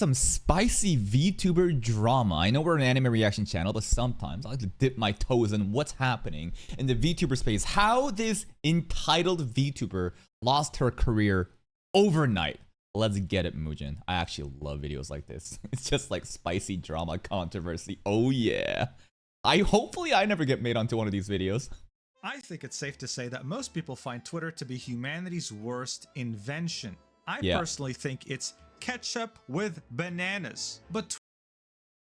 Some spicy VTuber drama. I know we're an anime reaction channel, but sometimes I like to dip my toes in what's happening in the VTuber space. How this entitled VTuber lost her career overnight. Let's get it, Mujin. I actually love videos like this. It's just like spicy drama controversy. Oh yeah. Hopefully I never get made onto one of these videos. I think it's safe to say that most people find Twitter to be humanity's worst invention. I personally think it's ketchup with bananas. But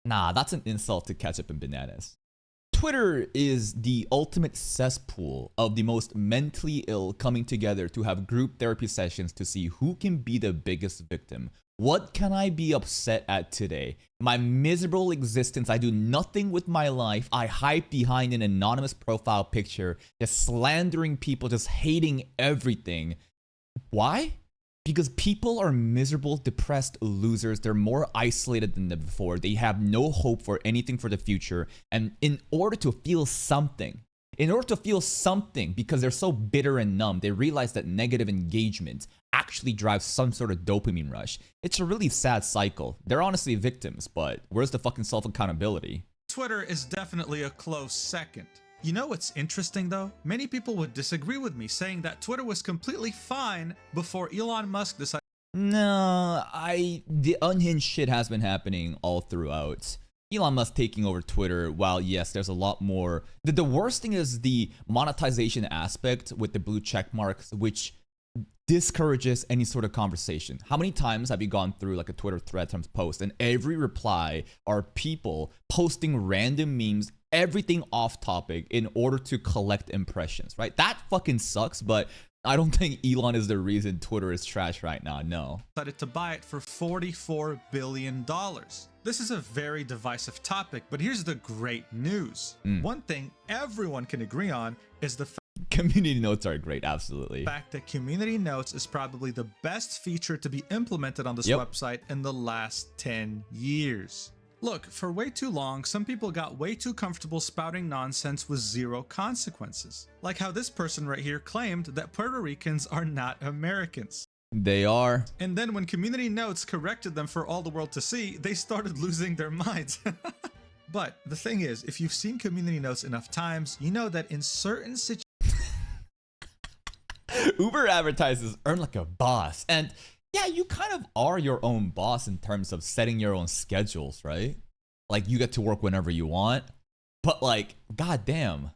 nah, that's an insult to ketchup and bananas. Twitter is the ultimate cesspool of the most mentally ill coming together to have group therapy sessions to see who can be the biggest victim. What can I be upset at today? My miserable existence. I do nothing with my life. I hide behind an anonymous profile picture, just slandering people, just hating everything. Why? Because people are miserable, depressed losers. They're more isolated than before. They have no hope for anything for the future. And in order to feel something, because they're so bitter and numb, they realize that negative engagement actually drives some sort of dopamine rush. It's a really sad cycle. They're honestly victims, but where's the fucking self-accountability? Twitter is definitely a close second. You know what's interesting though? Many people would disagree with me, saying that Twitter was completely fine before Elon Musk decided. No, the unhinged shit has been happening all throughout. Elon Musk taking over Twitter, while yes, there's a lot more. The worst thing is the monetization aspect with the blue check marks, which discourages any sort of conversation. How many times have you gone through like a Twitter thread times post and every reply are people posting random memes, everything off topic in order to collect impressions, right? That fucking sucks, but I don't think Elon is the reason Twitter is trash right now, no. Decided to buy it for $44 billion. This is a very divisive topic, but here's the great news. One thing everyone can agree on is the community notes are great, absolutely. fact that community notes is probably the best feature to be implemented on this website in the last 10 years. Look, for way too long, some people got way too comfortable spouting nonsense with zero consequences. Like how this person right here claimed that Puerto Ricans are not Americans. They are. And then when community notes corrected them for all the world to see, they started losing their minds. But the thing is, if you've seen community notes enough times, you know that in certain situations, Uber advertisers earn like a boss. And yeah, you kind of are your own boss in terms of setting your own schedules, right? Like you get to work whenever you want. But like, goddamn,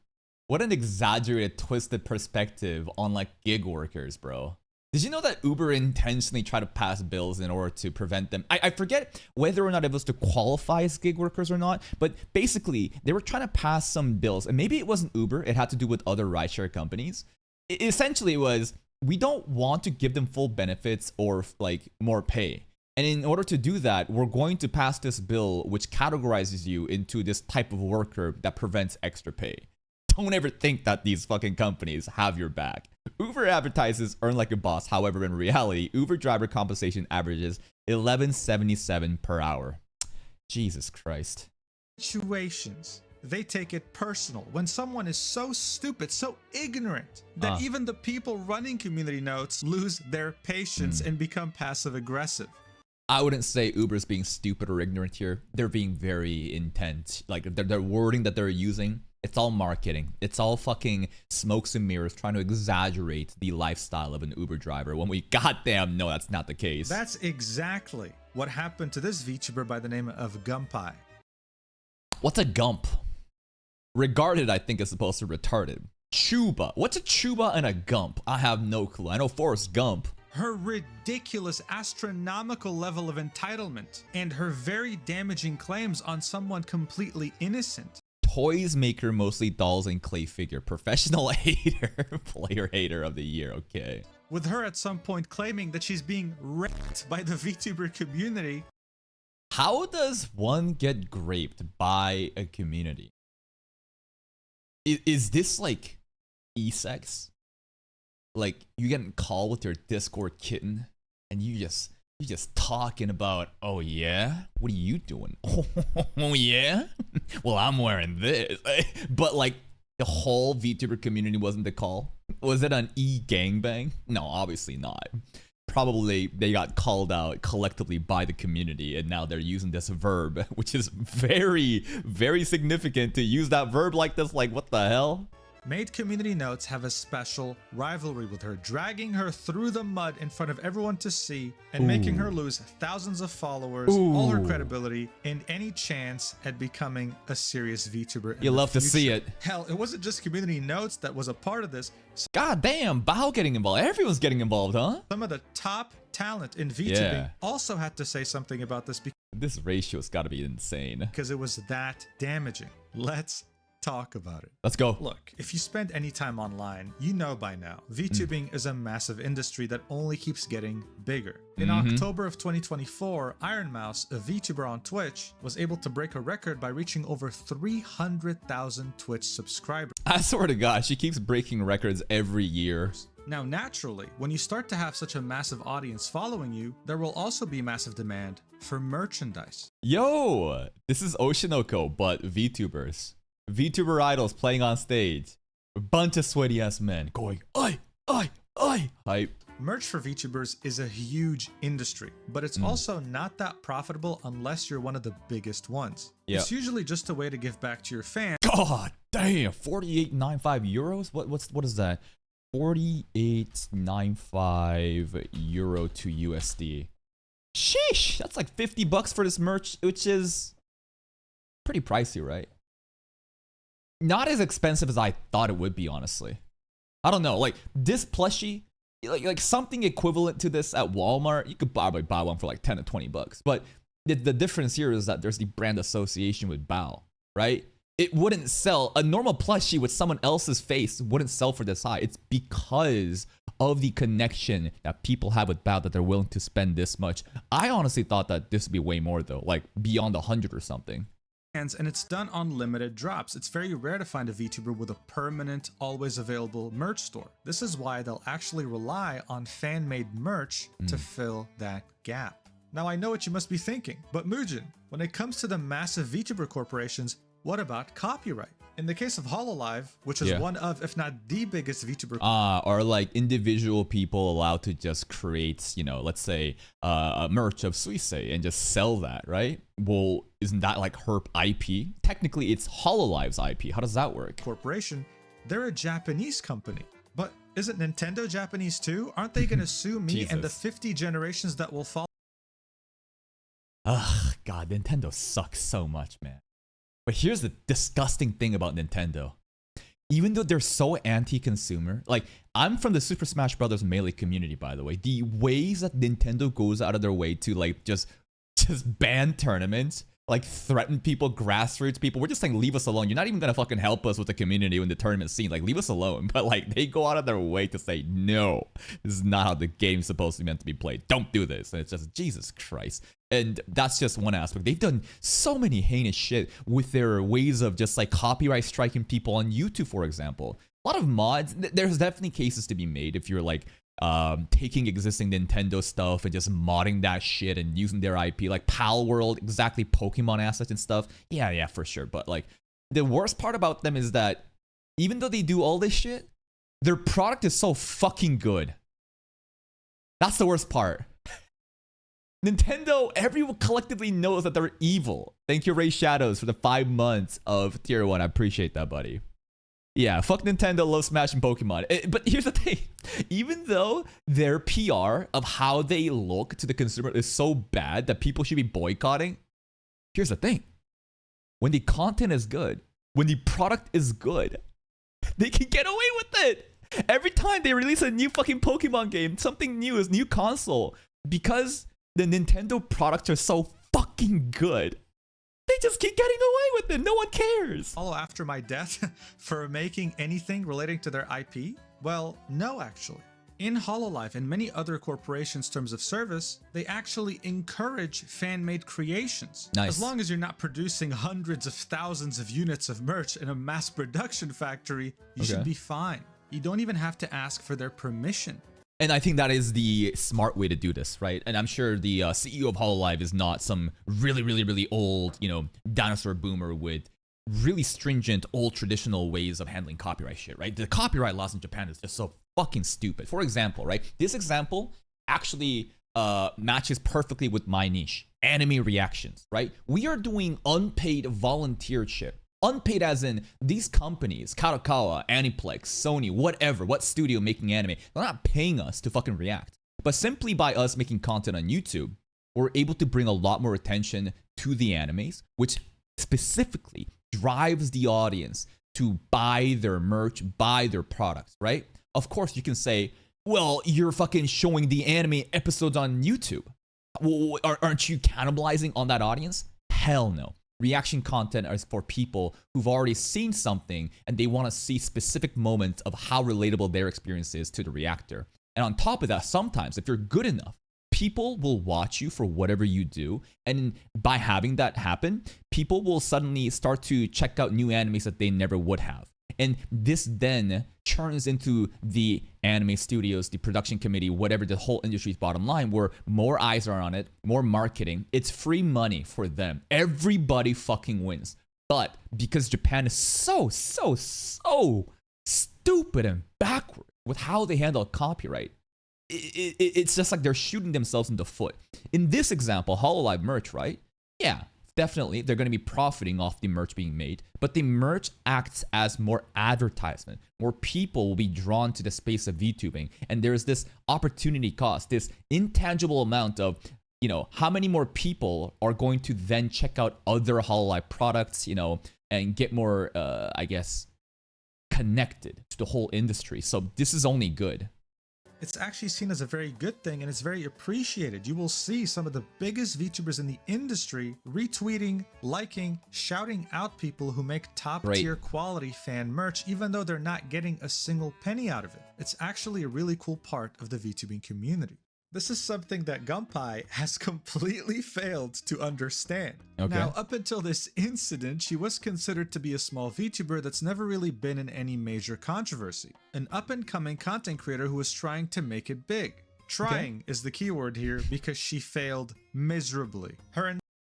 what an exaggerated, twisted perspective on like gig workers, bro. Did you know that Uber intentionally tried to pass bills in order to prevent them? I forget whether or not it was to qualify as gig workers or not, but basically they were trying to pass some bills, and maybe it wasn't Uber, it had to do with other rideshare companies. Essentially it was, we don't want to give them full benefits or like more pay. And in order to do that, we're going to pass this bill which categorizes you into this type of worker that prevents extra pay. Don't ever think that these fucking companies have your back. Uber advertisers earn like a boss. However, in reality, Uber driver compensation averages $11.77 per hour. Jesus Christ. situations, they take it personal when someone is so stupid, so ignorant, that even the people running community notes lose their patience and become passive aggressive. I wouldn't say Uber's being stupid or ignorant here. They're being very intent. Like their wording that they're using, it's all marketing. It's all fucking smokes and mirrors trying to exaggerate the lifestyle of an Uber driver when we goddamn know that's not the case. That's exactly what happened to this VTuber by the name of Gumpai. What's a gump? Regarded, I think, is supposed to retarded. Chuba. What's a chuba and a gump? I have no clue. I know Forrest Gump. Her ridiculous astronomical level of entitlement and her very damaging claims on someone completely innocent. Toys maker, mostly dolls and clay figure. Professional hater. Player hater of the year. Okay. With her at some point claiming that she's being raped by the VTuber community. How does one get raped by a community? Is this like e-sex? Like you get a call with your Discord kitten and you just talking about, oh yeah, what are you doing? Oh yeah, well I'm wearing this. But like the whole VTuber community wasn't the call. Was it an e-gangbang? No, obviously not. probably they got called out collectively by the community, and now they're using this verb, which is very, very significant to use that verb like this. Like, what the hell? Made community notes have a special rivalry with her, dragging her through the mud in front of everyone to see and making her lose thousands of followers, all her credibility, and any chance at becoming a serious VTuber. You love to see it. Hell, it wasn't just community notes that was a part of this. God damn, Bao getting involved. Everyone's getting involved, huh? Some of the top talent in VTubing also had to say something about this this ratio's got to be insane. Because it was that damaging. Let's talk about it. Let's go. Look, if you spend any time online, you know by now, VTubing is a massive industry that only keeps getting bigger. In October of 2024, Iron Mouse, a VTuber on Twitch, was able to break a record by reaching over 300,000 Twitch subscribers. I swear to God, she keeps breaking records every year. Now, naturally, when you start to have such a massive audience following you, there will also be massive demand for merchandise. Yo, this is Oshinoko, but VTubers. VTuber idols playing on stage. A bunch of sweaty ass men going, oi, oi, oi. Hype. Merch for VTubers is a huge industry, but it's also not that profitable unless you're one of the biggest ones. It's usually just a way to give back to your fans. God damn, 48.95 euros? What is that? 48.95 euro to USD. Sheesh, that's like 50 bucks for this merch, which is pretty pricey, right? Not as expensive as I thought it would be, honestly. I don't know, like this plushie, like something equivalent to this at Walmart, you could probably buy one for like 10 to 20 bucks. But the difference here is that there's the brand association with Bao, right? It wouldn't sell, a normal plushie with someone else's face wouldn't sell for this high. It's because of the connection that people have with Bao that they're willing to spend this much. I honestly thought that this would be way more though, like beyond 100 or something. And it's done on limited drops. It's very rare to find a VTuber with a permanent, always available merch store. This is why they'll actually rely on fan-made merch to fill that gap. Now I know what you must be thinking, but Mujin, when it comes to the massive VTuber corporations, what about copyright? In the case of Hololive, which is one of, if not the biggest VTuber, are like individual people allowed to just create, you know, let's say a merch of Suisse and just sell that, right? Well, isn't that like Herp IP? Technically, it's Hololive's IP. How does that work? Corporation, they're a Japanese company. But isn't Nintendo Japanese too? Aren't they going to sue me and the 50 generations that will follow? Ugh, God, Nintendo sucks so much, man. But here's the disgusting thing about Nintendo. Even though they're so anti-consumer, like I'm from the Super Smash Bros. Melee community, by the way. The ways that Nintendo goes out of their way to like just ban tournaments, like threaten people, grassroots people. We're just saying, leave us alone. You're not even gonna fucking help us with the community in the tournament scene. Like, leave us alone. But like, they go out of their way to say, no, this is not how the game's supposed to be meant to be played. Don't do this. And it's just, Jesus Christ. And that's just one aspect. They've done so many heinous shit with their ways of just like copyright striking people on YouTube, for example. A lot of mods, there's definitely cases to be made if you're like taking existing Nintendo stuff and just modding that shit and using their IP, like Pal World, exactly, Pokemon assets and stuff. Yeah, for sure. But like, the worst part about them is that even though they do all this shit, their product is so fucking good. That's the worst part. Nintendo, everyone collectively knows that they're evil. Thank you, Ray Shadows, for the 5 months of Tier 1. I appreciate that, buddy. Yeah, fuck Nintendo, love Smash and Pokemon. But here's the thing. Even though their PR of how they look to the consumer is so bad that people should be boycotting, here's the thing. When the content is good, when the product is good, they can get away with it. Every time they release a new fucking Pokemon game, something new, is new console, because the Nintendo products are so fucking good, they just keep getting away with it. No one cares. Follow after my death for making anything relating to their IP? Well, no, actually. In Hololive and many other corporations' terms of service, they actually encourage fan-made creations. Nice. As long as you're not producing hundreds of thousands of units of merch in a mass production factory, you should be fine. You don't even have to ask for their permission. And I think that is the smart way to do this, right? And I'm sure the CEO of Hololive is not some really old, you know, dinosaur boomer with really stringent, old traditional ways of handling copyright shit, right? The copyright laws in Japan is just so fucking stupid. For example, right? This example actually matches perfectly with my niche, anime reactions, right? We are doing unpaid volunteership. Unpaid as in these companies, Kadokawa, Aniplex, Sony, whatever, what studio making anime, they're not paying us to fucking react. But simply by us making content on YouTube, we're able to bring a lot more attention to the animes, which specifically drives the audience to buy their merch, buy their products, right? Of course, you can say, well, you're fucking showing the anime episodes on YouTube. Well, aren't you cannibalizing on that audience? Hell no. Reaction content is for people who've already seen something and they want to see specific moments of how relatable their experience is to the reactor. And on top of that, sometimes if you're good enough, people will watch you for whatever you do. And by having that happen, people will suddenly start to check out new animes that they never would have. And this then turns into the anime studios, the production committee, whatever, the whole industry's bottom line, where more eyes are on it, more marketing. It's free money for them. Everybody fucking wins. But because Japan is so stupid and backward with how they handle copyright, it's just like they're shooting themselves in the foot. In this example, Hololive merch, right? Yeah, definitely they're going to be profiting off the merch being made, but the merch acts as more advertisement. More people will be drawn to the space of VTubing, and there's this opportunity cost, this intangible amount of, you know, how many more people are going to then check out other Hololive products, you know, and get more, I guess, connected to the whole industry. So this is only good. It's actually seen as a very good thing, and it's very appreciated. You will see some of the biggest VTubers in the industry retweeting, liking, shouting out people who make top tier quality fan merch, even though they're not getting a single penny out of it. It's actually a really cool part of the VTubing community. This is something that Gunpei has completely failed to understand. Okay. Now, up until this incident, she was considered to be a small VTuber that's never really been in any major controversy. An up-and-coming content creator who was trying to make it big. Trying is the keyword here because she failed miserably.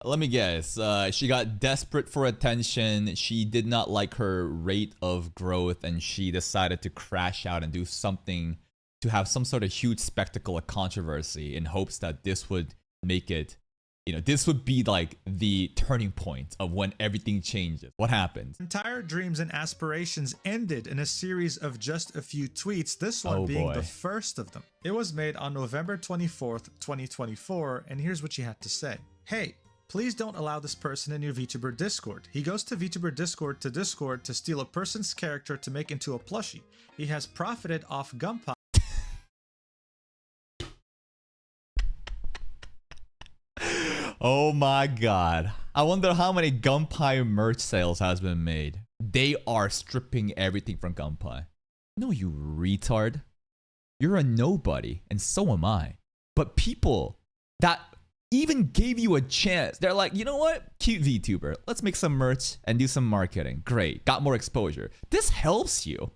Let me guess. She got desperate for attention. She did not like her rate of growth, and she decided to crash out and do something to have some sort of huge spectacle of controversy in hopes that this would make it, you know, this would be like the turning point of when everything changes. What happened? Entire dreams and aspirations ended in a series of just a few tweets, this one being the first of them. It was made on November 24th, 2024, and here's what she had to say. Hey, please don't allow this person in your VTuber Discord. He goes to VTuber Discord to steal a person's character to make into a plushie. He has profited off Gunpei. Oh my god. I wonder how many Gunpei merch sales has been made. They are stripping everything from Gunpei. No, you retard. You're a nobody, and so am I. But people that even gave you a chance, they're like, you know what? Cute VTuber. Let's make some merch and do some marketing. Great. Got more exposure. This helps you.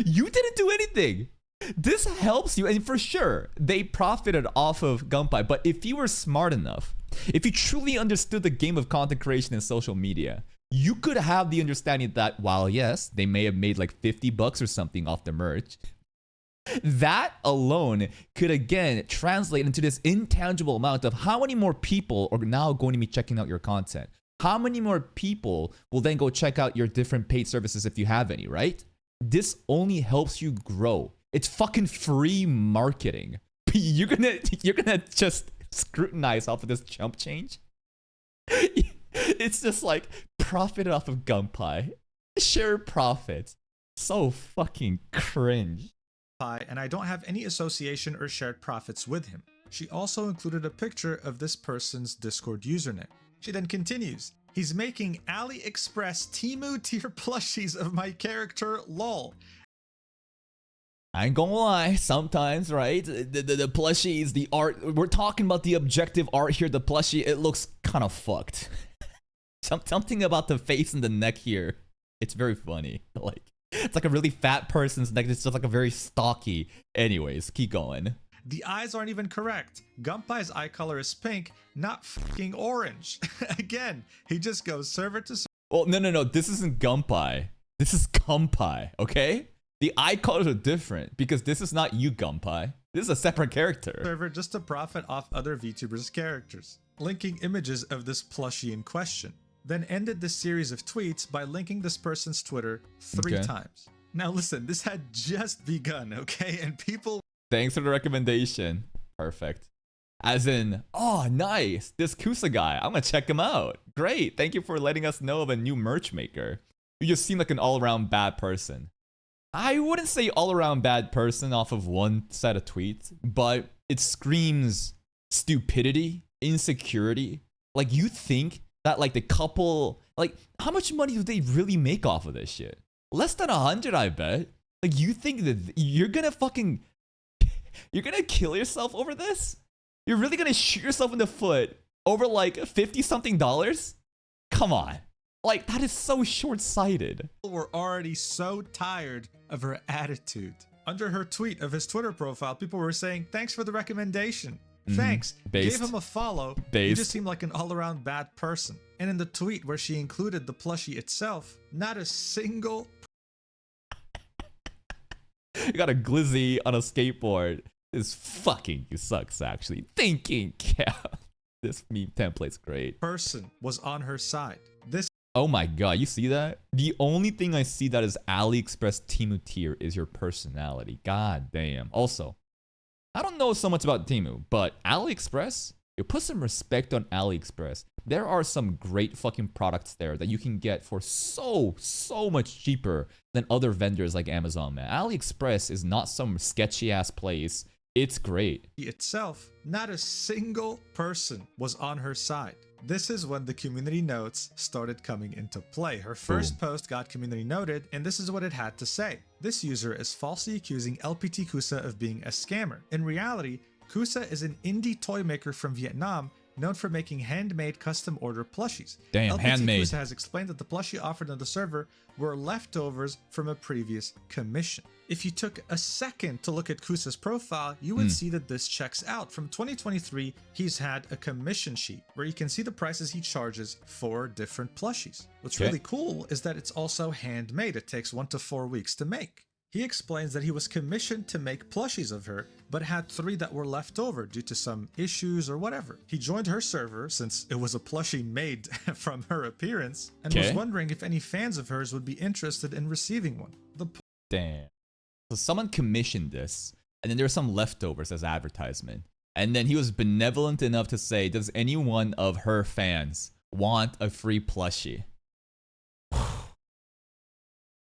You didn't do anything. This helps you, and for sure, they profited off of Gunpei, but if you were smart enough, if you truly understood the game of content creation and social media, you could have the understanding that while yes, they may have made like $50 or something off the merch, that alone could again translate into this intangible amount of how many more people are now going to be checking out your content. How many more people will then go check out your different paid services if you have any, right? This only helps you grow. It's fucking free marketing. You're gonna just scrutinize off of this chump change? It's just like profit off of Gunpei. Share profits. So fucking cringe. And I don't have any association or shared profits with him. She also included a picture of this person's Discord username. She then continues, he's making AliExpress Temu tier plushies of my character, lol. I ain't gonna lie, sometimes, right? The plushies, the art, we're talking about the objective art here, the plushie, it looks kind of fucked. Something about the face and the neck here, it's very funny. Like, it's like a really fat person's neck, it's just like a very stocky. Anyways, keep going. The eyes aren't even correct. Gunpei's eye color is pink, not fucking orange. Again, he just goes server to server. Well, no, this isn't Gunpei. This is Gunpei, okay? The eye colors are different because this is not you, Gunpei. This is a separate character. server just to profit off other VTubers' characters, linking images of this plushie in question. Then ended this series of tweets by linking this person's Twitter 3 times. Now listen, this had just begun, okay? And people... Thanks for the recommendation. Perfect. As in, oh, nice. This Kusa guy. I'm going to check him out. Great. Thank you for letting us know of a new merch maker. You just seem like an all-around bad person. I wouldn't say all-around bad person off of one set of tweets, but it screams stupidity, insecurity. Like, you think that, like, the couple... Like, how much money do they really make off of this shit? Less than 100, I bet. Like, you think that you're gonna fucking... You're gonna kill yourself over this? You're really gonna shoot yourself in the foot over like $50-something? Come on. Like, that is so short-sighted. People were already so tired of her attitude. Under her tweet of his Twitter profile, people were saying, thanks for the recommendation. Thanks. Based. Gave him a follow. You just seem like an all-around bad person. And in the tweet where she included the plushie itself, not a single... You got a glizzy on a skateboard. This fucking sucks, actually. Thinking cap. This meme template's great. Person was on her side. This... Oh my god, you see that? The only thing I see that is AliExpress Temu tier is your personality. God damn. Also, I don't know so much about Temu, but AliExpress, you put some respect on AliExpress. There are some great fucking products there that you can get for so much cheaper than other vendors like Amazon, man. AliExpress is not some sketchy ass place. It's great. Itself, not a single person was on her side. This is when the community notes started coming into play. Her first post got community noted, and this is what it had to say. This user is falsely accusing LPT Kusa of being a scammer. In reality, Kusa is an indie toy maker from Vietnam known for making handmade custom order plushies. Damn, LPT handmade. Kusa has explained that the plushie offered on the server were leftovers from a previous commission. If you took a second to look at Kusa's profile, you would see that this checks out. From 2023, he's had a commission sheet where you can see the prices he charges for different plushies. What's really cool is that it's also handmade. It takes 1 to 4 weeks to make. He explains that he was commissioned to make plushies of her, but had 3 that were left over due to some issues or whatever. He joined her server since it was a plushie made from her appearance, and was wondering if any fans of hers would be interested in receiving one. Damn. So someone commissioned this, and then there were some leftovers as advertisement. And then he was benevolent enough to say, does any one of her fans want a free plushie?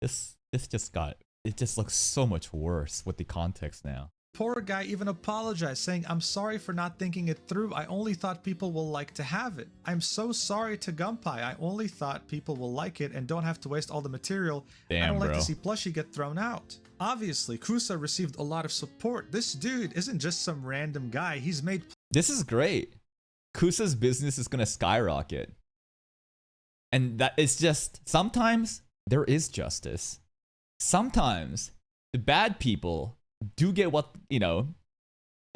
This just got... It just looks so much worse with the context now. Poor guy even apologized, saying, I'm sorry for not thinking it through. I only thought people will like to have it. I'm so sorry to Gunpei. I only thought people will like it and don't have to waste all the material. Damn, I don't like to see plushie get thrown out. Obviously, Kusa received a lot of support. This dude isn't just some random guy. He's made... This is great. Kusa's business is going to skyrocket. And that is just... Sometimes there is justice. Sometimes the bad people do get what, you know,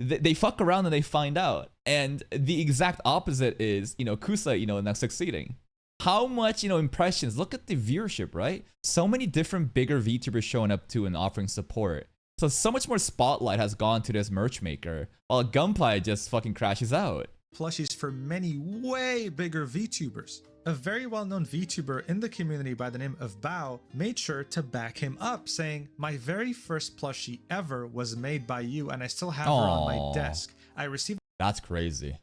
they fuck around and they find out. And the exact opposite is, you know, Kusa, you know, now succeeding. How much, you know, impressions, look at the viewership, right? So many different bigger VTubers showing up too and offering support. So much more spotlight has gone to this merch maker, while Gunpei just fucking crashes out. Plushies for many way bigger VTubers. A very well-known VTuber in the community by the name of Bao made sure to back him up, saying, my very first plushie ever was made by you and I still have her on my desk. I received... That's crazy.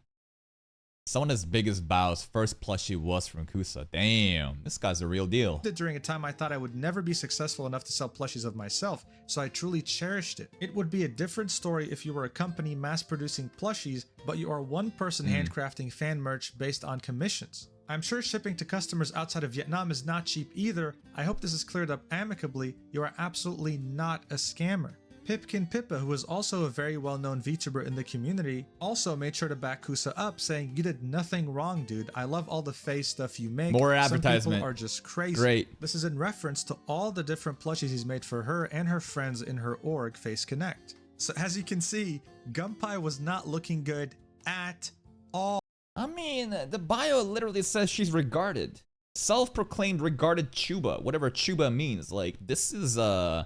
Someone as big as Bao's first plushie was from Kusa. Damn, this guy's a real deal. During a time I thought I would never be successful enough to sell plushies of myself, so I truly cherished it. It would be a different story if you were a company mass-producing plushies, but you are one person handcrafting fan merch based on commissions. I'm sure shipping to customers outside of Vietnam is not cheap either. I hope this is cleared up amicably. You are absolutely not a scammer. Pipkin Pippa, who is also a very well-known VTuber in the community, also made sure to back Kusa up, saying, you did nothing wrong, dude. I love all the face stuff you make. More advertisement. Some people are just crazy. Great. This is in reference to all the different plushies he's made for her and her friends in her org, Face Connect. So as you can see, Gunpei was not looking good at all. I mean, the bio literally says she's regarded. Self-proclaimed regarded Chuba, whatever Chuba means. Like, this is, it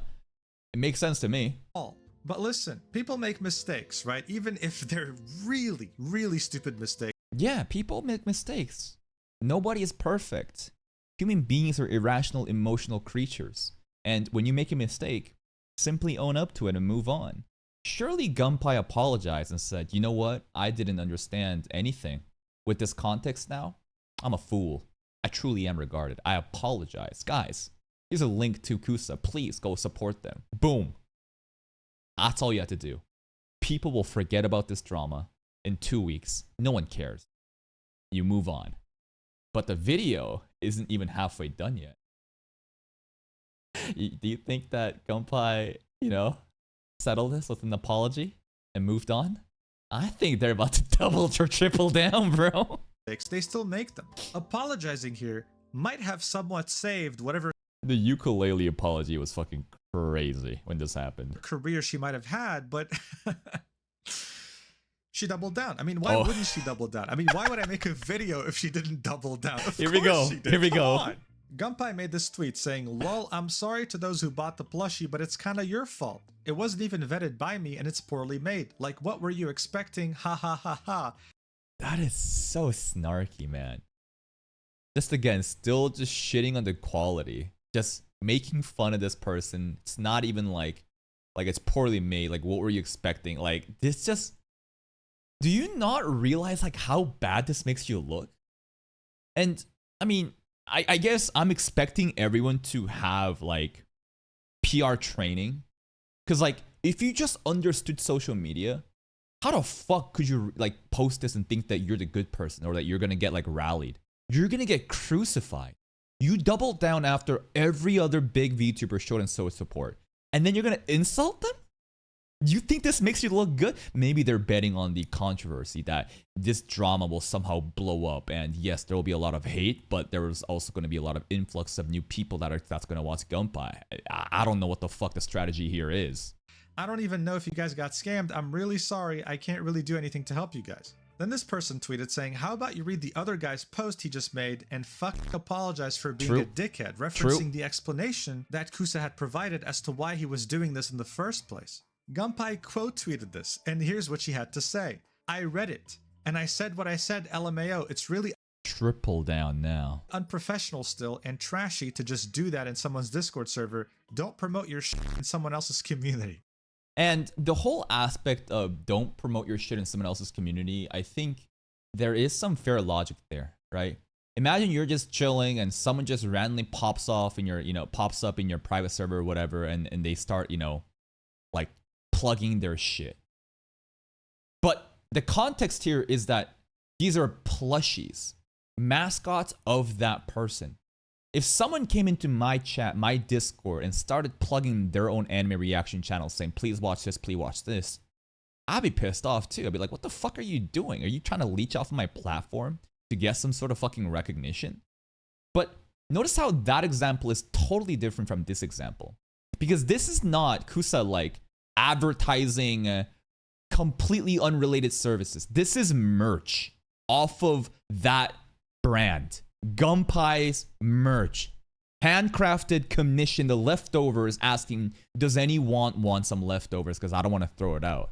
makes sense to me. But listen, people make mistakes, right? Even if they're really, really stupid mistakes. Yeah, people make mistakes. Nobody is perfect. Human beings are irrational, emotional creatures. And when you make a mistake, simply own up to it and move on. Surely Gunpei apologized and said, you know what? I didn't understand anything. With this context now, I'm a fool. I truly am regarded. I apologize. Guys, here's a link to Kusa. Please go support them. Boom. That's all you have to do. People will forget about this drama in 2 weeks. No one cares. You move on. But the video isn't even halfway done yet. Do you think that Gunpei, settled this with an apology and moved on? I think they're about to double or triple down, bro. They still make them. Apologizing here might have somewhat saved whatever the ukulele apology was fucking crazy when this happened. Career she might have had, but she doubled down. I mean, why wouldn't she double down? I mean, why would I make a video if she didn't double down? Here we go. Here we go. On. Gunpei made this tweet saying, lol, I'm sorry to those who bought the plushie, but it's kinda your fault. It wasn't even vetted by me and it's poorly made. Like, what were you expecting? Ha ha ha ha. That is so snarky, man. Just again, still just shitting on the quality. Just making fun of this person. It's not even like it's poorly made. Like, what were you expecting? Like, this just... Do you not realize like how bad this makes you look? And I mean, I guess I'm expecting everyone to have like PR training. Cause like if you just understood social media, how the fuck could you like post this and think that you're the good person or that you're gonna get like rallied? You're gonna get crucified. You double down after every other big VTuber showed and showed support. And then you're gonna insult them? You think this makes you look good? Maybe they're betting on the controversy that this drama will somehow blow up. And yes, there will be a lot of hate, but there is also going to be a lot of influx of new people that's going to watch Gunpei. I don't know what the fuck the strategy here is. I don't even know if you guys got scammed. I'm really sorry. I can't really do anything to help you guys. Then this person tweeted saying, how about you read the other guy's post he just made and fucking apologize for being a dickhead, referencing the explanation that Kusa had provided as to why he was doing this in the first place. Gunpei quote tweeted this, and here's what she had to say. I read it, and I said what I said, LMAO. It's really triple down now. Unprofessional still and trashy to just do that in someone's Discord server. Don't promote your shit in someone else's community. And the whole aspect of don't promote your shit in someone else's community, I think there is some fair logic there, right? Imagine you're just chilling and someone just randomly pops off in your, pops up in your private server or whatever, and they start, like plugging their shit. But the context here is that these are plushies, mascots of that person. If someone came into my chat, my Discord, and started plugging their own anime reaction channel saying, please watch this, please watch this, I'd be pissed off too. I'd be like, what the fuck are you doing? Are you trying to leech off of my platform to get some sort of fucking recognition? But notice how that example is totally different from this example. Because this is not Kusa like advertising completely unrelated services. This is merch off of that brand. Gunpei's merch. Handcrafted, commissioned, the leftovers, asking, does anyone want some leftovers? Because I don't want to throw it out.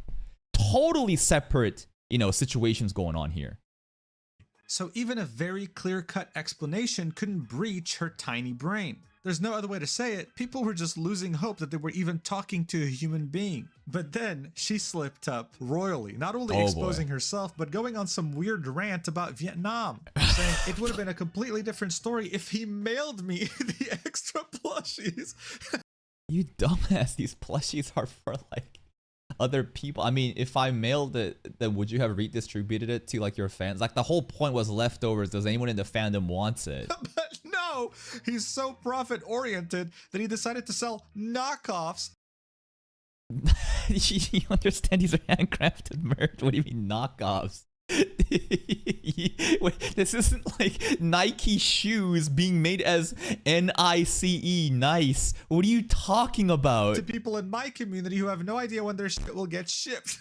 Totally separate, situations going on here. So even a very clear-cut explanation couldn't breach her tiny brain. There's no other way to say it. People were just losing hope that they were even talking to a human being. But then she slipped up royally, not only exposing herself, but going on some weird rant about Vietnam, saying it would have been a completely different story if he mailed me the extra plushies. You dumbass, these plushies are for like other people. I mean, if I mailed it, then would you have redistributed it to like your fans? Like the whole point was leftovers. Does anyone in the fandom wants it? But no, he's so profit oriented that he decided to sell knockoffs. You understand these are handcrafted merch? What do you mean knockoffs? Wait, this isn't like Nike shoes being made as NICE, nice. What are you talking about? To people in my community who have no idea when their shit will get shipped.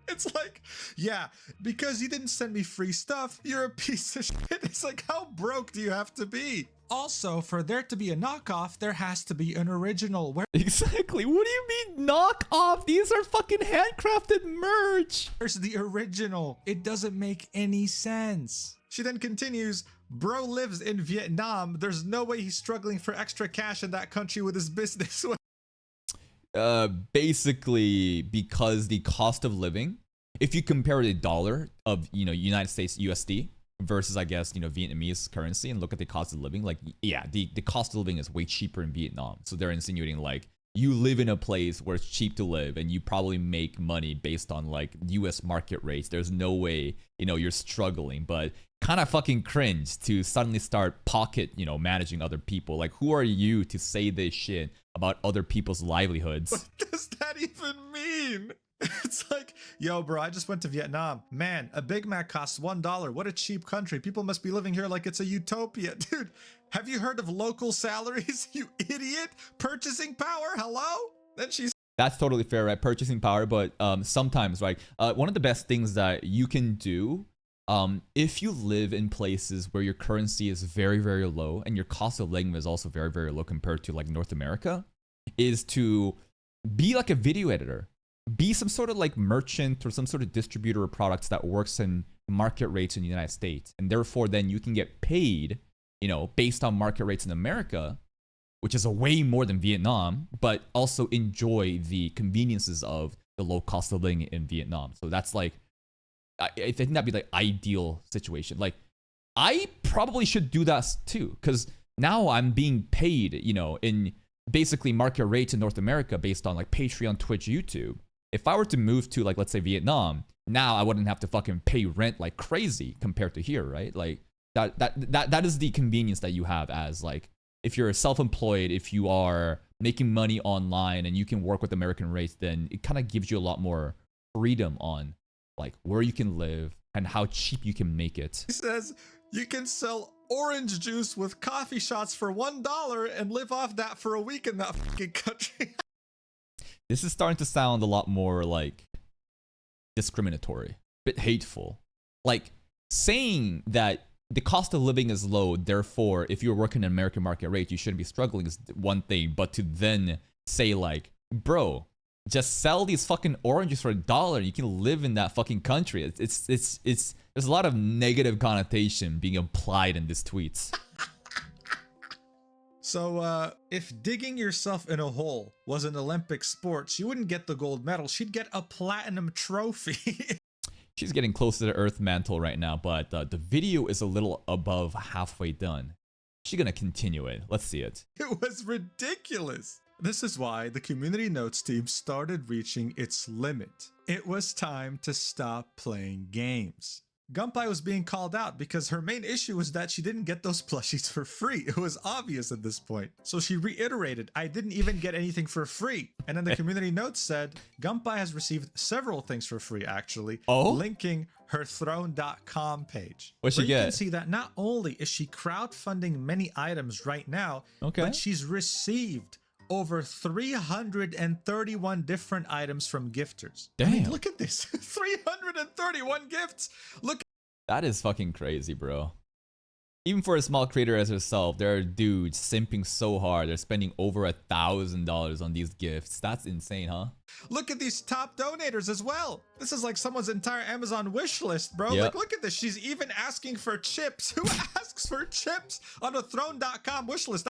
It's like, yeah, because you didn't send me free stuff, you're a piece of shit. It's like, how broke do you have to be? Also, for there to be a knockoff, there has to be an original. Exactly. What do you mean knockoff? These are fucking handcrafted merch. Where's the original? It doesn't make any sense. She then continues, bro lives in Vietnam. There's no way he's struggling for extra cash in that country with his business. Basically because the cost of living, if you compare the dollar of, United States USD versus, I guess, Vietnamese currency, and look at the cost of living, like, yeah, the cost of living is way cheaper in Vietnam. So they're insinuating like you live in a place where it's cheap to live and you probably make money based on like US market rates. There's no way, you're struggling, but kind of fucking cringe to suddenly start pocket, managing other people. Like, who are you to say this shit about other people's livelihoods? What does that even mean? It's like, yo, bro, I just went to Vietnam. Man, a Big Mac costs $1. What a cheap country. People must be living here like it's a utopia. Dude, have you heard of local salaries, you idiot? Purchasing power? Hello? Then she's... That's totally fair, right? Purchasing power, but sometimes, right? One of the best things that you can do if you live in places where your currency is very, very low and your cost of living is also very, very low compared to like North America, is to be like a video editor. Be some sort of like merchant or some sort of distributor of products that works in market rates in the United States. And therefore, then you can get paid, based on market rates in America, which is a way more than Vietnam, but also enjoy the conveniences of the low cost of living in Vietnam. So that's like, I think that'd be like ideal situation. Like, I probably should do that too, because now I'm being paid, in basically market rates in North America based on like Patreon, Twitch, YouTube. If I were to move to like, let's say Vietnam, now I wouldn't have to fucking pay rent like crazy compared to here, right? Like that is the convenience that you have as like, if you're self-employed, if you are making money online and you can work with American rates, then it kind of gives you a lot more freedom on like where you can live and how cheap you can make it. He says you can sell orange juice with coffee shots for $1 and live off that for a week in that fucking country. This is starting to sound a lot more like discriminatory, a bit hateful. Like saying that the cost of living is low, therefore, if you're working an American market rate, you shouldn't be struggling is one thing. But to then say like, bro, just sell these fucking oranges for $1, you can live in that fucking country. It's there's a lot of negative connotation being applied in these tweets. So, if digging yourself in a hole was an Olympic sport, she wouldn't get the gold medal. She'd get a platinum trophy. She's getting close to the Earth mantle right now, but the video is a little above halfway done. She's gonna continue it. Let's see it. It was ridiculous. This is why the community notes team started reaching its limit. It was time to stop playing games. Gunpei was being called out because her main issue was that she didn't get those plushies for free. It was obvious at this point. So she reiterated, I didn't even get anything for free. And then the community notes said, Gunpei has received several things for free, actually, linking her throne.com page. What'd she get? You can see that not only is she crowdfunding many items right now, but she's received over 331 different items from gifters. Damn. I mean, look at this. 331 gifts. Look. That is fucking crazy, bro. Even for a small creator as herself, there are dudes simping so hard. They're spending over $1,000 on these gifts. That's insane, huh? Look at these top donators as well. This is like someone's entire Amazon wish list, bro. Yep. Like, look at this. She's even asking for chips. Who asks for chips on a throne.com wish list?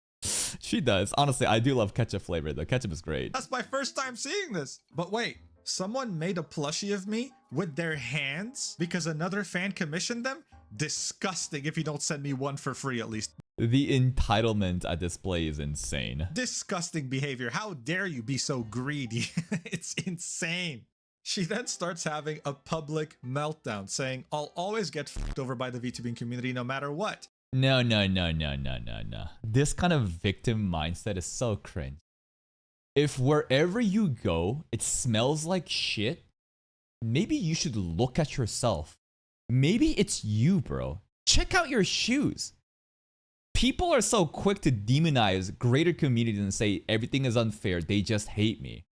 She does. Honestly, I do love ketchup flavor. The ketchup is great. That's my first time seeing this. But wait, someone made a plushie of me with their hands because another fan commissioned them? Disgusting if you don't send me one for free at least. The entitlement at display is insane. Disgusting behavior. How dare you be so greedy? It's insane. She then starts having a public meltdown saying, I'll always get fucked over by the VTubing community no matter what. No. This kind of victim mindset is so cringe. If wherever you go, it smells like shit, maybe you should look at yourself. Maybe it's you, bro. Check out your shoes. People are so quick to demonize greater communities and say everything is unfair. They just hate me.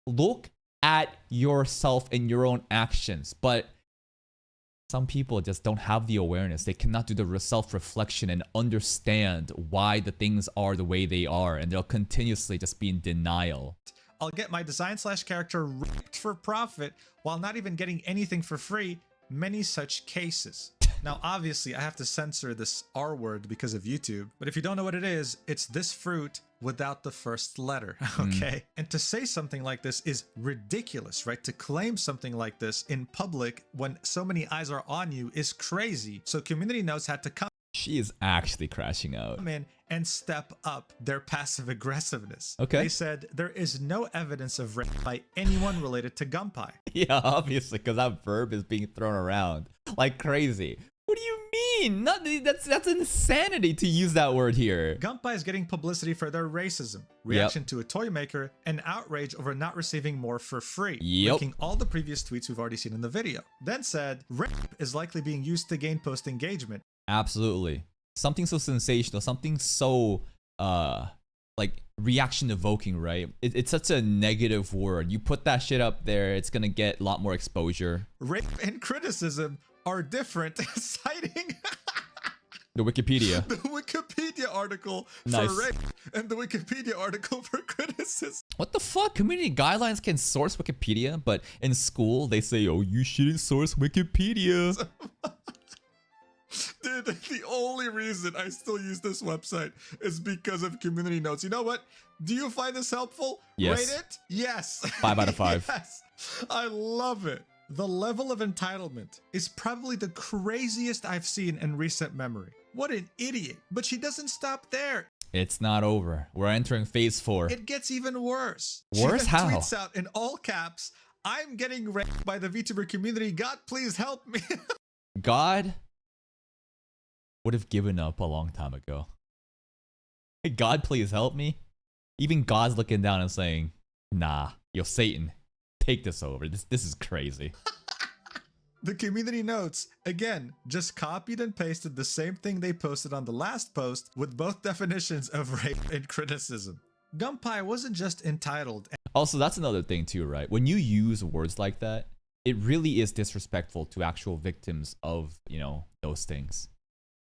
Look at yourself and your own actions. But some people just don't have the awareness. They cannot do the self-reflection and understand why the things are the way they are, and they'll continuously just be in denial. I'll get my design/character ripped for profit while not even getting anything for free. Many such cases. Now, obviously, I have to censor this R word because of YouTube, but if you don't know what it is, it's this fruit without the first letter, okay? And to say something like this is ridiculous, right? To claim something like this in public when so many eyes are on you is crazy. So Community Notes had to come She is actually crashing out. in and step up their passive aggressiveness. Okay. They said there is no evidence of rape by anyone related to Gunpei. Yeah, obviously, because that verb is being thrown around like crazy. What do you mean? That's insanity to use that word here. Gunpei is getting publicity for their racism, reaction to a toy maker, and outrage over not receiving more for free, linking all the previous tweets we've already seen in the video. Then said, rape is likely being used to gain post engagement. Absolutely. Something so sensational, something so like reaction evoking, right? It's such a negative word. You put that shit up there, it's gonna get a lot more exposure. Rape and criticism are different, citing The Wikipedia. the Wikipedia article Nice. for rape and the Wikipedia article for criticism. What the fuck? Community guidelines can source Wikipedia, but in school they say, oh, you shouldn't source Wikipedia. Dude, the only reason I still use this website is because of Community Notes. You know what? Do you find this helpful? Yes. Rate it? Yes. 5 out of 5. Yes. I love it. The level of entitlement is probably the craziest I've seen in recent memory. What an idiot. But she doesn't stop there. It's not over. We're entering phase 4. It gets even worse. Worse? She How? tweets out in all caps, I'm getting raped by the VTuber community. God, please help me. God would have given up a long time ago. Hey, God, please help me. Even God's looking down and saying, nah, yo, Satan, take this over. This is crazy. The Community Notes, again, just copied and pasted the same thing they posted on the last post with both definitions of rape and criticism. Gunpei wasn't just entitled. Also, that's another thing too, right? When you use words like that, it really is disrespectful to actual victims of, you know, those things.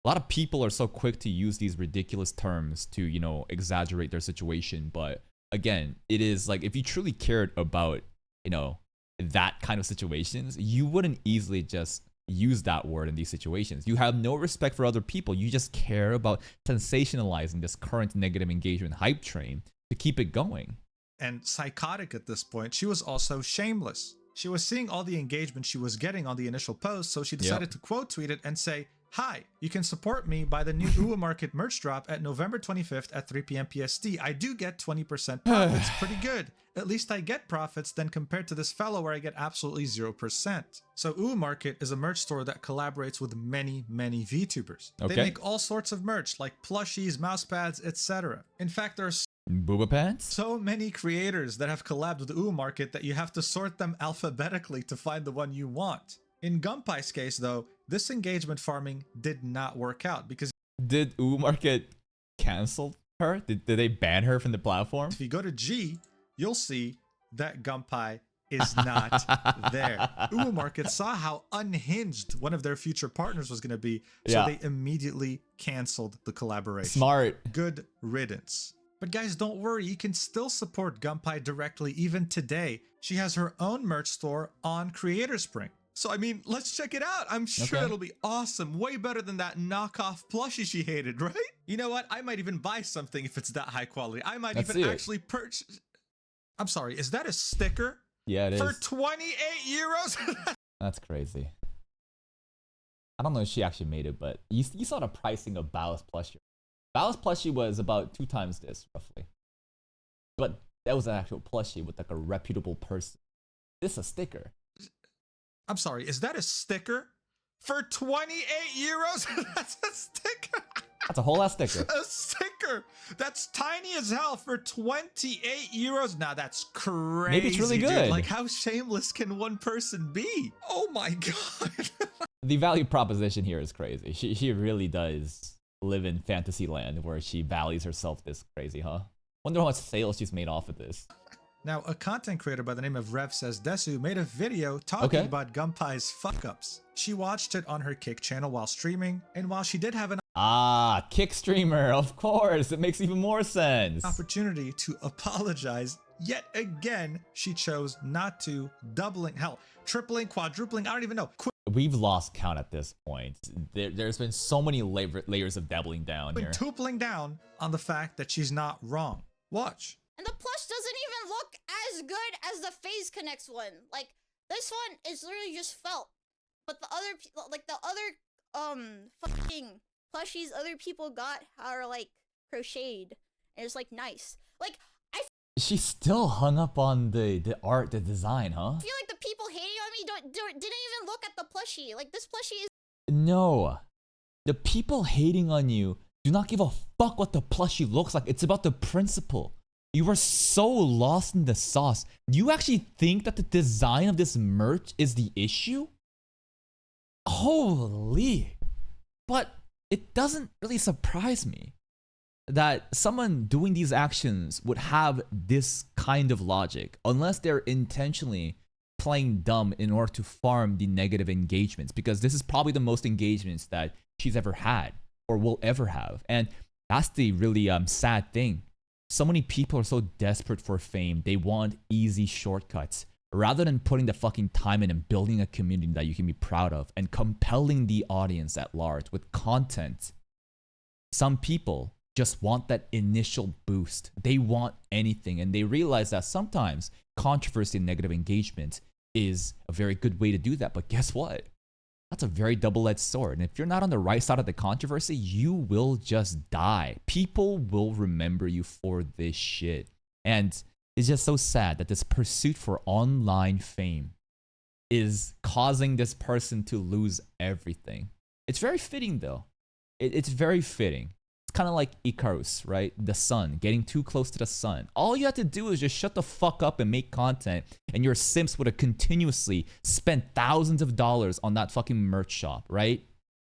A lot of people are so quick to use these ridiculous terms to, you know, exaggerate their situation. But again, it is like, if you truly cared about, you know, that kind of situations, you wouldn't easily just use that word in these situations. You have no respect for other people. You just care about sensationalizing this current negative engagement hype train to keep it going. And psychotic at this point, she was also shameless. She was seeing all the engagement she was getting on the initial post, so she decided to quote tweet it and say, hi, you can support me by the new Uwa Market merch drop at November 25th at 3 p.m. PST. I do get 20% profits. Pretty good. At least I get profits then compared to this fellow where I get absolutely 0%. So Uwa Market is a merch store that collaborates with many, many VTubers. Okay. They make all sorts of merch like plushies, mousepads, etc. In fact, there are Booba pants? so many creators that have collabed with Uwa Market that you have to sort them alphabetically to find the one you want. In Gunpei's case, though, this engagement farming did not work out because Did Uwa Market cancel her? Did they ban her from the platform? if you go to G, you'll see that Gunpei is not there. Uwa Market saw how unhinged one of their future partners was going to be, so they immediately canceled the collaboration. Smart. Good riddance. But guys, don't worry, you can still support Gunpei directly even today. She has her own merch store on Creator Spring. So, I mean, let's check it out. I'm sure it'll be awesome. Way better than that knockoff plushie she hated, right? You know what? I might even buy something if it's that high quality. I might even actually purchase... I'm sorry, is that a sticker? Yeah, it is. For 28 euros? That's crazy. I don't know if she actually made it, but you saw the pricing of Bao's plushie. Bao's plushie was about 2 times this, roughly. But that was an actual plushie with like a reputable person. This is a sticker. I'm sorry, is that a sticker? For 28 euros? That's a sticker? That's a whole ass sticker. A sticker! That's tiny as hell for 28 euros? Now that's crazy. Maybe it's really good. Dude. Like, how shameless can one person be? Oh my god. The value proposition here is crazy. She really does live in fantasy land where she values herself this crazy, huh? Wonder how much sales she's made off of this. Now, a content creator by the name of Rev Says Desu made a video talking Okay. about Gunpei's fuck-ups. She watched it on her Kick channel while streaming, and while she did have an Ah, kick streamer, of course. It makes even more sense. opportunity to apologize, yet again, she chose not to, doubling, hell, tripling, quadrupling, I don't even know. We've lost count at this point. There's been so many layers of doubling down here. Quintupling down on the fact that she's not wrong. Watch. And the plush doesn't even look as good as the Phase Connects one. Like, this one is literally just felt. But the other, like, the other, fucking plushies other people got are, like, crocheted. And it's, like, nice. Like, She's still hung up on the art, the design, huh? I feel like the people hating on me didn't even look at the plushie. Like, this plushie is... No. The people hating on you do not give a fuck what the plushie looks like. It's about the principle. You are so lost in the sauce. Do you actually think that the design of this merch is the issue? Holy. But it doesn't really surprise me that someone doing these actions would have this kind of logic unless they're intentionally playing dumb in order to farm the negative engagements, because this is probably the most engagements that she's ever had or will ever have. And that's the really sad thing. So many people are so desperate for fame. They want easy shortcuts rather than putting the fucking time in and building a community that you can be proud of and compelling the audience at large with content. Some people just want that initial boost. They want anything, and they realize that sometimes controversy and negative engagement is a very good way to do that. But guess what? That's a very double-edged sword. And if you're not on the right side of the controversy, you will just die. People will remember you for this shit. And it's just so sad that this pursuit for online fame is causing this person to lose everything. It's very fitting, though. It's very fitting. It's kind of like Icarus, right? The sun, getting too close to the sun. All you have to do is just shut the fuck up and make content, and your simps would have continuously spent thousands of dollars on that fucking merch shop, right?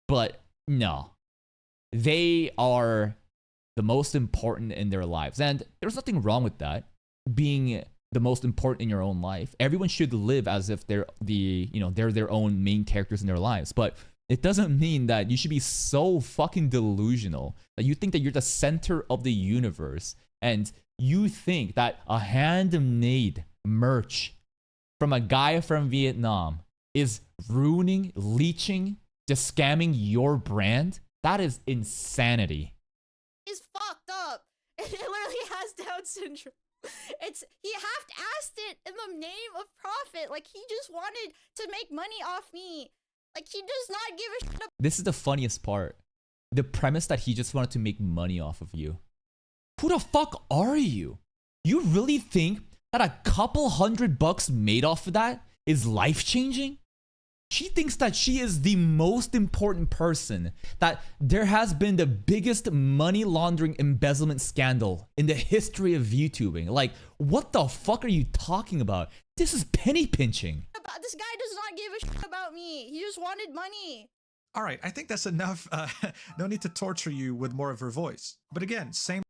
But no. They are the most important in their lives. And there's nothing wrong with that, being the most important in your own life. Everyone should live as if they're they're their own main characters in their lives. But it doesn't mean that you should be so fucking delusional that you think that you're the center of the universe and you think that a handmade merch from a guy from Vietnam is ruining, leeching, just scamming your brand. That is insanity. Is fucked up. It literally has Down syndrome. He half-assed it in the name of profit. Like, he just wanted to make money off me. Like, he does not give a shit about... This is the funniest part. The premise that he just wanted to make money off of you. Who the fuck are you? You really think that a couple $100 made off of that is life-changing? She thinks that she is the most important person, that there has been the biggest money laundering embezzlement scandal in the history of VTubing. Like, what the fuck are you talking about? This is penny pinching. This guy does not give a shit about me. He just wanted money. All right, I think that's enough. No need to torture you with more of her voice. But again, same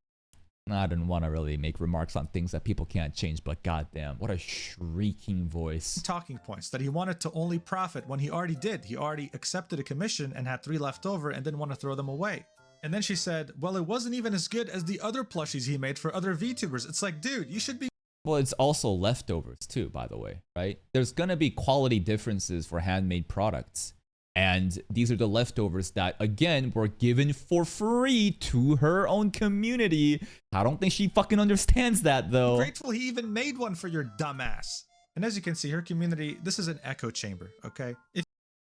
I didn't want to really make remarks on things that people can't change, but goddamn, what a shrieking voice. talking points, that he wanted to only profit when he already did. He already accepted a commission and had 3 left over and didn't want to throw them away. And then she said, well, it wasn't even as good as the other plushies he made for other VTubers. It's like, dude, you should be... Well, it's also leftovers too, by the way, right? There's gonna be quality differences for handmade products. And these are the leftovers that, again, were given for free to her own community. I don't think she fucking understands that, though. Grateful he even made one for your dumbass. And as you can see, her community, this is an echo chamber, okay?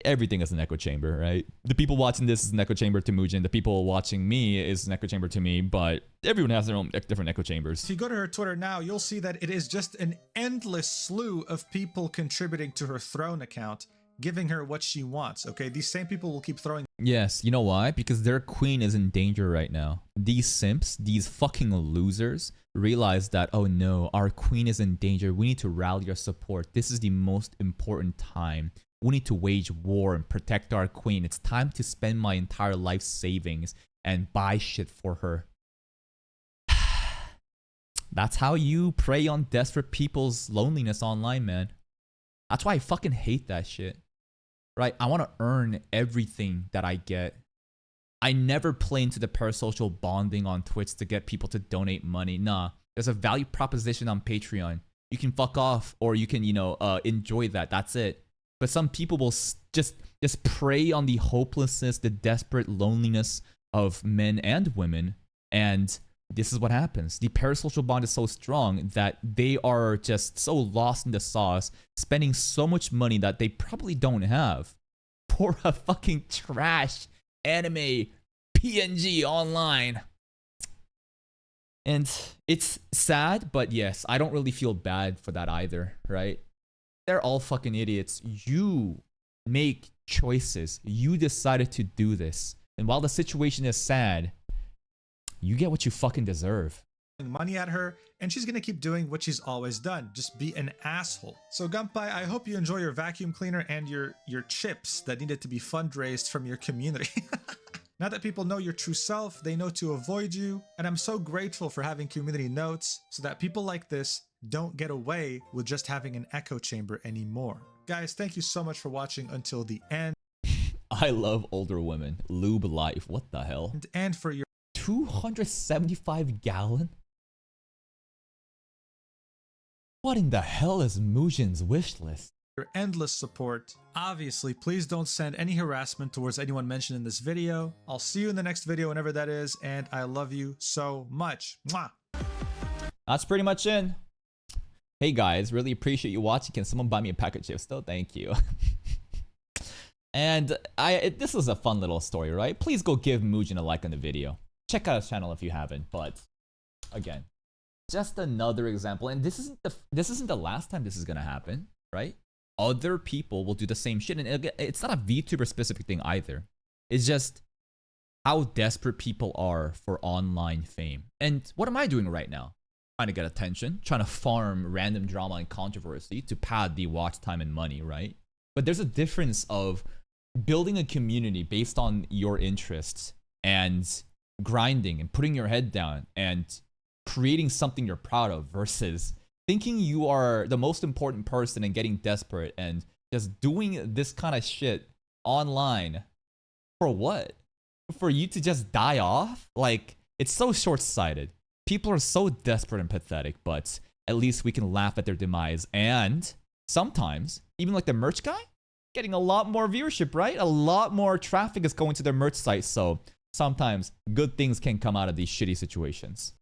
Everything is an echo chamber, right? The people watching this is an echo chamber to Mujin. The people watching me is an echo chamber to me, but everyone has their own different echo chambers. If you go to her Twitter now, you'll see that it is just an endless slew of people contributing to her Throne account, giving her what she wants, okay? These same people will keep throwing... Yes, you know why? Because their queen is in danger right now. These simps, these fucking losers, realize that, oh no, our queen is in danger. We need to rally our support. This is the most important time. We need to wage war and protect our queen. It's time to spend my entire life savings and buy shit for her. That's how you prey on desperate people's loneliness online, man. That's why I fucking hate that shit. Right? I want to earn everything that I get. I never play into the parasocial bonding on Twitch to get people to donate money. Nah, there's a value proposition on Patreon. You can fuck off, or you can, enjoy that. That's it. But some people will just prey on the hopelessness, the desperate loneliness of men and women, and this is what happens. The parasocial bond is so strong that they are just so lost in the sauce, spending so much money that they probably don't have for a fucking trash anime PNG online. And it's sad, but yes, I don't really feel bad for that either, right? They're all fucking idiots. You make choices. You decided to do this. And while the situation is sad, you get what you fucking deserve. Money at her, and she's gonna keep doing what she's always done, just be an asshole. So Gunpai, I hope you enjoy your vacuum cleaner and your chips that needed to be fundraised from your community. Now that people know your true self, they know to avoid you, and I'm so grateful for having community notes so that people like this don't get away with just having an echo chamber anymore. Guys, thank you so much for watching until the end. I love older women. Lube life. What the hell? And for your 275 gallon? What in the hell is Mujin's wish list? Your endless support. Obviously, please don't send any harassment towards anyone mentioned in this video. I'll see you in the next video, whenever that is, and I love you so much. Mwah! That's pretty much it. Hey guys, really appreciate you watching. Can someone buy me a pack of chips though? Thank you. And this is a fun little story, right? Please go give Mujin a like on the video. Check out his channel if you haven't. But again, just another example. And this isn't the last time this is gonna happen, right? Other people will do the same shit, and it's not a VTuber specific thing either. It's just how desperate people are for online fame. And what am I doing right now? Trying to get attention, trying to farm random drama and controversy to pad the watch time and money, right? But there's a difference of building a community based on your interests and grinding and putting your head down and creating something you're proud of versus thinking you are the most important person and getting desperate and just doing this kind of shit online. For what? For you to just die off? Like, it's so short-sighted. People are so desperate and pathetic, but at least we can laugh at their demise. And sometimes, even like the merch guy, getting a lot more viewership, right? A lot more traffic is going to their merch site, so sometimes good things can come out of these shitty situations.